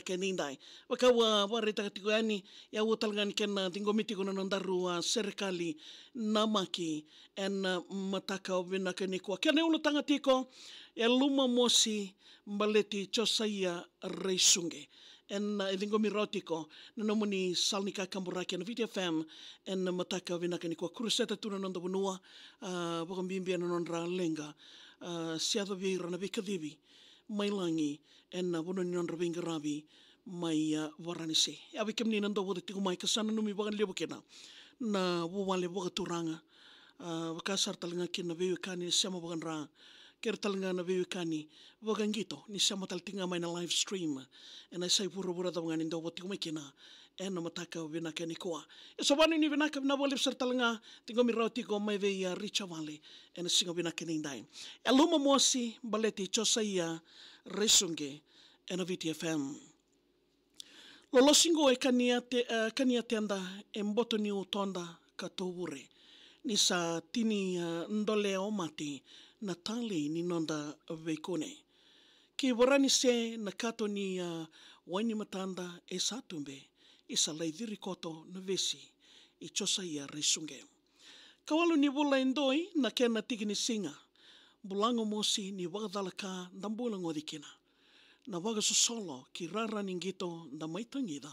ke nindai. Wakawa warita katikuani ya utalngani kena tingomiti kuna nandarua serikali namaki en mataka vinaka nikwa. Kene ulu tangatiko ya luma mosi mbaleti Josiah Reisunge. En idingomi rotiko nanomuni salnika kamburaki en VTFM en mataka vinaka nikwa. Kuruseta tuna nanda bunua wakambimbia nanondra lenga siado vira na vikadivi mailangi en buno ninondra vingarabi mai waranisi. Abi kemni nando wada tiku mai kasana numi wakan lebo kena na wawale wakaturanga wakasar talanga kena vewekani siama wakan ra ker talanga na vewekani wakan gito ni siama taltinga mai na live stream en ay say pura-pura dawangan nindo wada tiku mai kena en mataka vinaka nikwa. Isobani ni vinaka vinawalip sar talanga tingo mirotiko mai veia Richa Valley en singa vinaka nindai. Eluma mosi baleti Josiah Reisunge en VTFM. Lolosingo e kania tenda e mboto ni utonda katowure. Ni sa tini ndole o mati na tali ni nonda veikone. Ki warani se na kato ni waini matanda e satumbe isa laidhiri koto na vesi i Josiah Reisunge. Kawalu ni wula indoi na kena tiki ni singa. Bulango mosi ni wakadalaka ndambula ngodikina. Na waga sosolo ki rara ningito na maitangida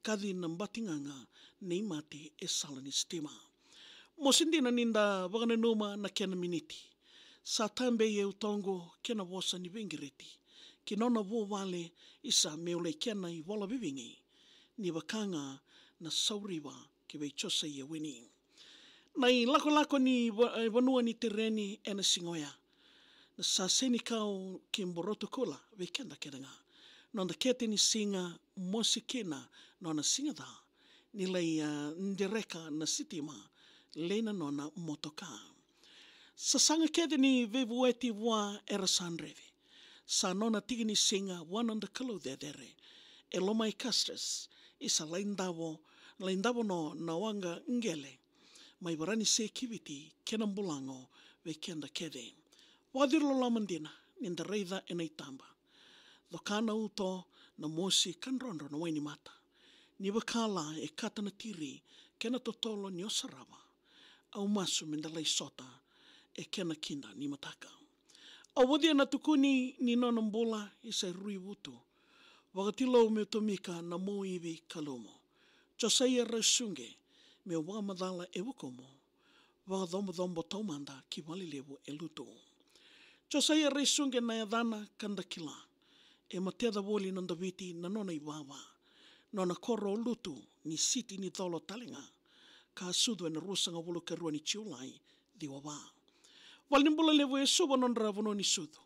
kadi na mbatinganga ni mati e salani stima. Mosindi na ninda waga na numa na kena miniti. Sa tambe ye utongo kena wosa ni vingiriti. Kinona wo wale isa meule kena i wala vivingi. Ni wakanga na sauriwa ki wei Josiah wini. Na i lako ni wanua ni tereni ena singoya. Na sa seni kau ki mboroto kula we kenda kedanga. Nonda kete ni singa mosi kena nona singa da. Nilai ndireka na sitima leina nona motoka. Sa sanga kete ni vevueti wa era sanreve. Sa nona tigi ni singa wananda kalau dedere. Eloma i kastres isa laindavo no na wanga ngele. Mai warani se kiviti kena mbulango we kenda kede. Wadirlo lamandina ninda reida ena itamba. Dokana uto na mosi kanrondo na waini mata. Ni wakala e kata na tiri kena totolo ni osarava. Au masu mindalai sota e kena kinda ni mataka. Au wadia na tukuni ni nona mbola isa rui wutu. Wakatilo me tomika na moivi kalomo. Josiah Reisunge me wamadala e wukomo. Wakadhombo taumanda ki walilevu e luto. Josiah Reisunge na yadana kanda kila. E mateda woli nanda viti na nona iwawa. Nona koro lutu ni siti ni tholo talinga. Ka sudu na rusanga wulu kerua ni chiulai di wawa. Walimbula levu e suwa nondra wano ni sudu.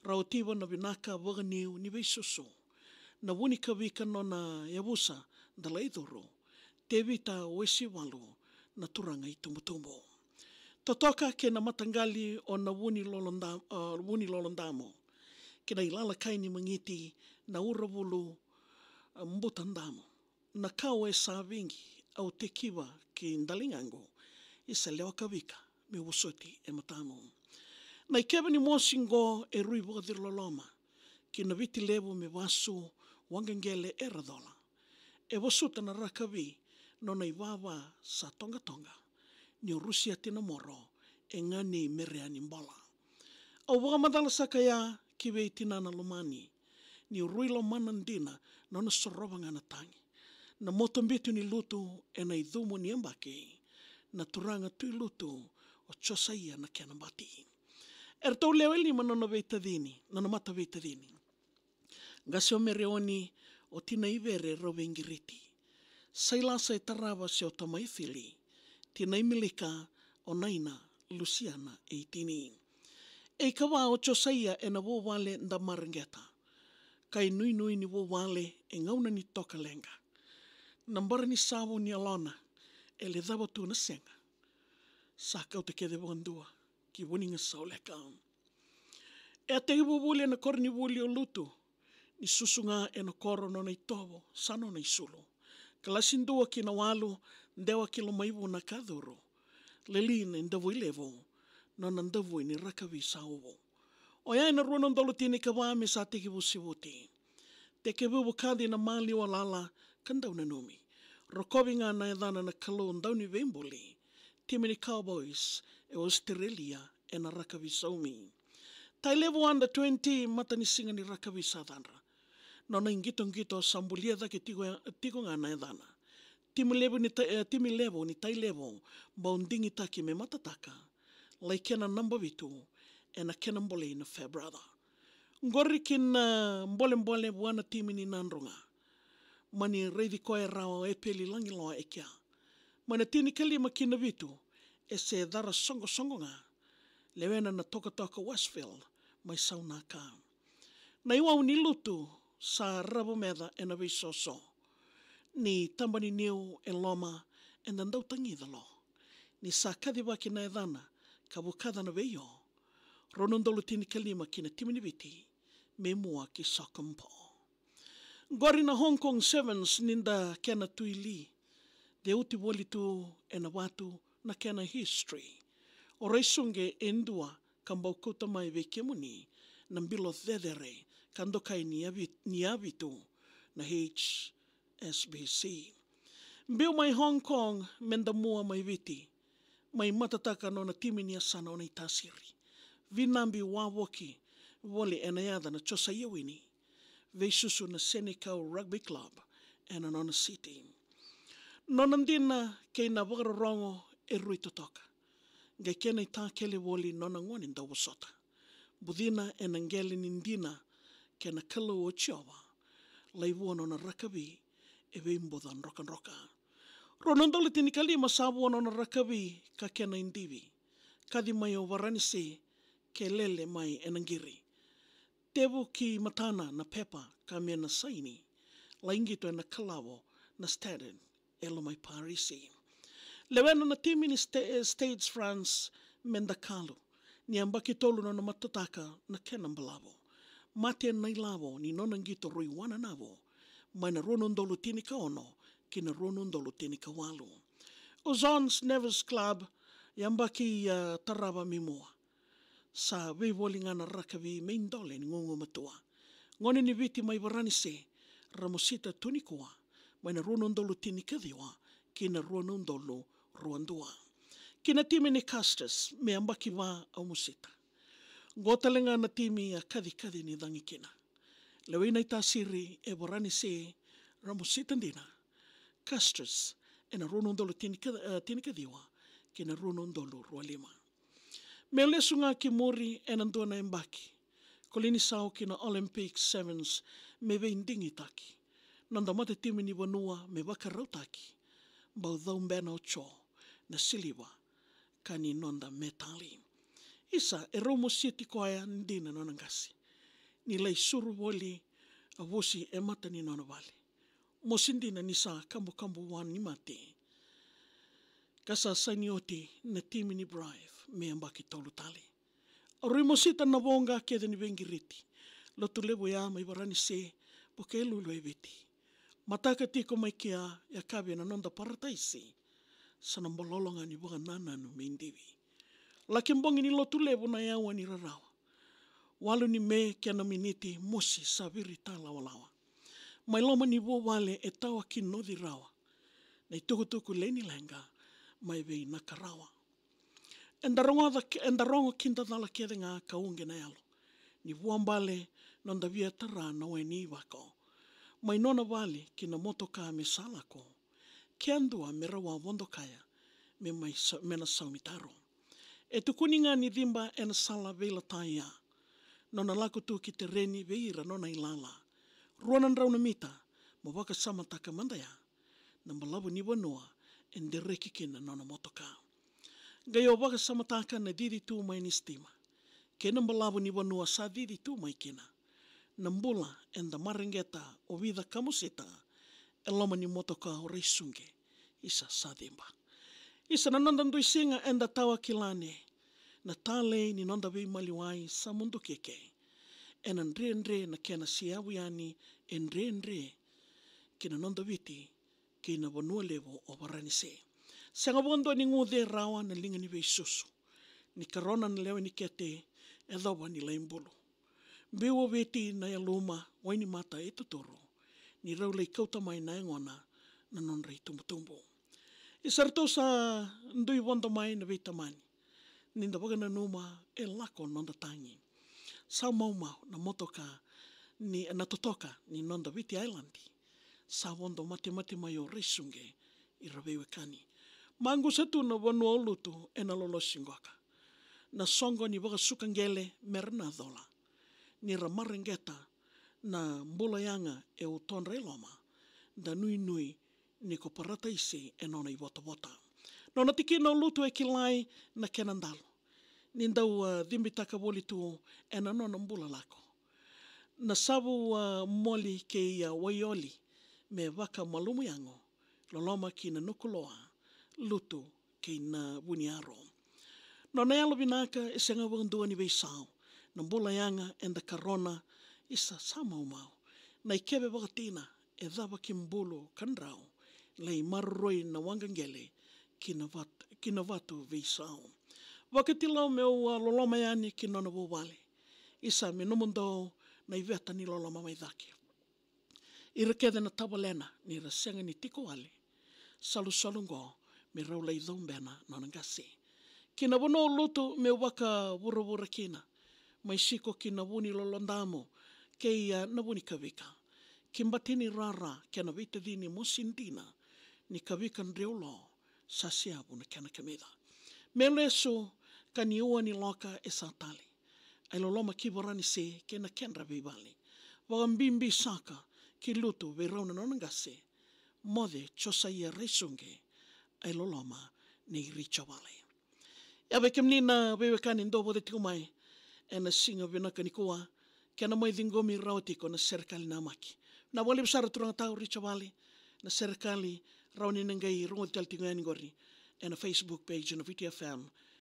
Rautiwa na vinaka waganiu ni veisusu. Na wunika vika nona yabusa dala idoro. Tevita wesi walu na turanga itumutumbo. Totoka ke na matangali o na wuni lolondamo. Ke na ilala kaini mangiti na urawulu mbutandamo. Na kawe sa vingi au tekiwa ki ndalingango. Isa lewa kawika me wusoti e matamo. Na ikeba ni mosingo e rui wakadir loloma. Ki na viti levu me wasu wangangele e radola. E wasuta na rakawi no na iwawa sa tonga. Ni Rusia tina moro e ngani mereani mbola. Au wakamadala sakaya kiwe tina na lumani. Ni rui lo manandina no na soroba ngana tangi. Na motombitu ni lutu e na idhumu ni ambake. Na turanga tui lutu o Josiah na kianambati. Ertau leo elima no na veitadini, no na mata veitadini. Gasio mereoni o tina ivere rovengiriti. Sailasa e tarava se o tamaifili. Tina imilika o naina Luciana e itini. E kawa o Josiah e na wawale nda marangeta. Kai nui ni wawale e ngauna ni toka lenga. Nambara ni sawo ni alona e le dhaba tu na senga. Saka o te kede wandua ki wuninga saule kaun. E a te iwawule na korni wuli o lutu. Ni susunga e na koro no na itovo sano na isulu. Kalasindua ki na walu ndewa kilo maivu na kadhuru. Lelina ndavu ilevo no na ndavu ni rakavi saovo. O ya ina ruano ndolo tini kawame sa teki wusiwuti. te ke wukadi na mali o lala kandau na numi. Rokovi ngā na edana na kalon dauni Wembley, Timini Cowboys e Australia e na Rakavi Saumi. Tai level under 20 matani singa ni Rakavi Sadhanra. Nona ingito sambulia da ke tigo ngā na edana. Timi level ni tai level baundingi taki me matataka. Lai kena number vitu e na kena mbole na fair brother. Ngori kina mbole wana timi ni nandronga. Mani reidi koe rao e peli langi loa e kia. Mana tini kalima kina vitu e se dara songo ngā. Lewena na toka Westfield mai sauna ka. Na iwau ni lutu sa rabo meda e na visoso. Ni tambani niu e loma e na ndautangi da lo. Ni sa kadiwa ki na edana ka wukada na veio. Ronondolo tini kalima kina timini viti me mua ki Sokampo. Gori na Hong Kong Sevens ninda kena tuili. De uti woli tu e na watu na kena history. O reisunge e ndua kambau kouta mai vekemuni na mbilo thedere kandokai ni avitu na HSBC. Mbiu mai Hong Kong menda mua mai viti. Mai matataka no na timini asana o na itasiri. Vinambi wawoki wole e na yada na chosa iawini. Veisusu na Seneca Rugby Club e na Nona City. Nona ndina kei na wakarorongo e rui totoka. Ngai kena i tākele woli nona ngoni ndawasota. Budina e na ngele nindina kena kalu o chiowa. Laivua nona Rakavi e weimbodan roka. Ronondole tini kalima sabua nona Rakavi ka kena indivi. Kadi mai o Varanasi ke lele mai e nangiri. Tevu ki matana na pepa ka mea na saini. Laingito e na kalawo na Staden e lo mai Parisi. Lewena na timini States France menda kalu. Ni ambaki tolu na matataka na kenambalawo. Mate nai lawo ni nonangito rui wana navo. Mai na ronondolo tini ka ono ki na ronondolo tini ka walu. O Zons Nevers Club yambaki tarava mimua. Sa wewoli ngana Rakavi meindole ni ngongo matua. Ngone ni viti mai Varanasi ramosita tunikua. Mai na ronondolo tini kadhiwa ki na ronondolo ruandua. Kina timi ni Custis me ambaki wa au musita. Ngotalenga na timi a kadi ni dangi kina. Lewina i tasiri e Varanasi ramosita ndina. Custis e na ronondolo tini kadhiwa ki na ronondolo rualima. Me lesu ngā ki mori e nandua na embaki. Kolini sao ki na Olympic Sevens me veindingi taki. Nanda mate timi ni wanua me wakarau taki. Bau dhaumbena o cho na siliwa ka ni nonda metali. Isa e romo sieti koaya ndina nona ngasi. Ni lei suru woli a wosi e mata ni nona wale. Mosindina ni sa kambu wan ni mate. Kasa sainioti na timi ni Brive me ambaki tolu tali. Arimosita na wonga keda ni vengiriti. Lotu levo ya mai Varanasi poke e lulu e viti. Mataka tiko mai kia ya kabe na nonda parataisi. Sana mbololonga ni waka nananu me indivi. Lakimbongi ni lotu levo na yawa ni rarawa. Walu ni me kia na miniti mosi sa viri ta lawa. Mai loma ni wo wale e tawa ki nodhi rawa. Na tuku leni lenga mai vei nakarawa. Endarongo kinta dala kede ngā kaunge na alo. Ni vuambale nonda via tara na weni wako. Mai nona wale ki na motoka me salako. Kiandua me rawa wondokaya me na saumitaro. E tukuninga ni dhimba e na sala veila taia. Nona lako tu ki te reni veira nona ilala. Ruanan rauna mita ma waka samataka mandaya. Na malabu ni wanua endereki kina nona motoka. Gai o waka samataka na didi tu mai ni stima. Kena malabu ni wanua sa didi tu mai kina. Nambula enda maringeta o vida kamusita e loma ni motoka o reisunge isa sadimba. Isa na nonda ndui singa enda tawa kilane. Na tale ni nonda vei maliwai sa mundu keke. E na ndre na kena siawiani e ndre kina nonda viti kina wanua levo o Varanasi. Sanga wondo ni ngudhe rawa na linga ni vei susu. Ni karona na lewa ni kete e dhawa ni laimbulu. Bewa veti na ya luma waini mata e tuturu. Ni raulei kauta mai na engona na non rei tumbutumbu. I sarto sa ndui wanda mai na veta mani. Ninda wagana numa e lako nonda tangi. Sa mau na motoka ni na totoka ni nonda Viti Island. Sa wanda mate mai o reisunge i rawewe kani. Mangu satu na wanu o lutu e na lolo singoka. Na songo ni waga sukangele merna dola. Ni ramarengeta na mbula yanga e o tonre loma. Da nui ni ko parata isi e nona I wota. Nona tiki no lutu e kilai na kenandalo. Nindau dhimbitaka woli tu e na nona mbula lako. Na sabu moli ke waioli me waka malumu yango. Loloma ki na nukuloa lutu ke na wuniaro. Nona yalo binaka e senga wangdua ni weisao. Na mbula yanga and the corona isa sa mau. Na ikebe wakatina e dhawa ki mbulu kandrau. Lei marroi na wangangele kina watu weisao. Wakatilau meu loloma yani ki nona wawale. Isa me numundau na iveta ni loloma mai dhaki. Ira kede na tabalena ni ra senga ni tiko wale. Salu ngo me raula I dhombena nona ngasi. Kina wano lutu me waka wura kina. Mai siko kina wuni lolondamo ke na wuni kawika. Kimbatini rara kena vita dini musindina ni kawika ndreulo sasiabu na kena kameda. Meleso kani ua ni loka e satali. Ai loloma kiborani se kena kenra vibali. Wagambimbi saka ki lutu ve rauna nonangase. Mode chosa ia reisunge ai loloma ni richa wale. Yawe kemnina wewe kani ndobo de tikumai. E na singa vinaka ni kua. Kena mai dhingomi rautiko na serikali na maki. Na wale besara turanga tau richa wale. Na serikali rauni nangai rungo tel tingo ngori. E na Facebook page na VTFM.